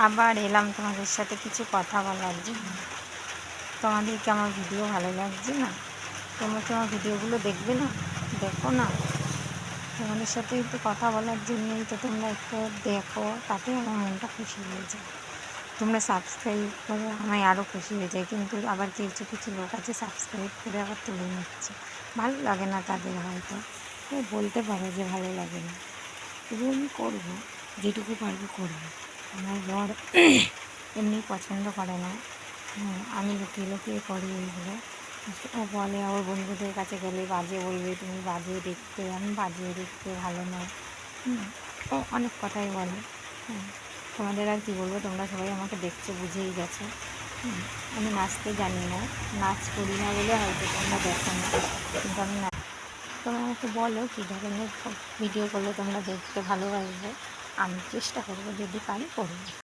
আবার এলাম তোমাদের সাথে কিছু কথা বলার জন্য। তোমাদেরকে আমার ভিডিও ভালো লাগছে না? তোমরা কি আমার ভিডিওগুলো দেখবে না? দেখো না? তোমাদের সাথে একটু কথা বলার জন্যই তো তোমরা একটু দেখো, তাতে আমার মনটা খুশি হয়ে যায়। তোমরা সাবস্ক্রাইব করো, আমি আরও খুশি হয়ে যাই। কিন্তু আবার কিছু কিছু লোক আছে সাবস্ক্রাইব করে আবার তুলে নিচ্ছে, ভালো লাগে না তাদের। হয়তো বলতে পারো যে ভালো লাগে না, তবু আমি করবো, যেটুকু পারবো করবো। আমার বর এমনি পছন্দ করে না, আমি লুকিয়ে লুকিয়ে করি এইগুলো। ও বলে ওর বন্ধুদের কাছে গেলে বাজে বলবে, তুমি বাজে দেখতে, আমি বাজে দেখতে, ভালো নয়। ও অনেক কথাই বলে। তোমাদের আর কী বলবো, তোমরা সবাই আমাকে দেখছো, বুঝেই গেছো। আমি নাচতে জানি না, নাচ করি না বলে হয়তো তোমরা দেখো না, কিন্তু আমি তোমরা আমাকে বলো কী ধরনের ভিডিও করলে তোমরা দেখতে ভালোবাসবে, আমি চেষ্টা করবো, যদি পারি করবো।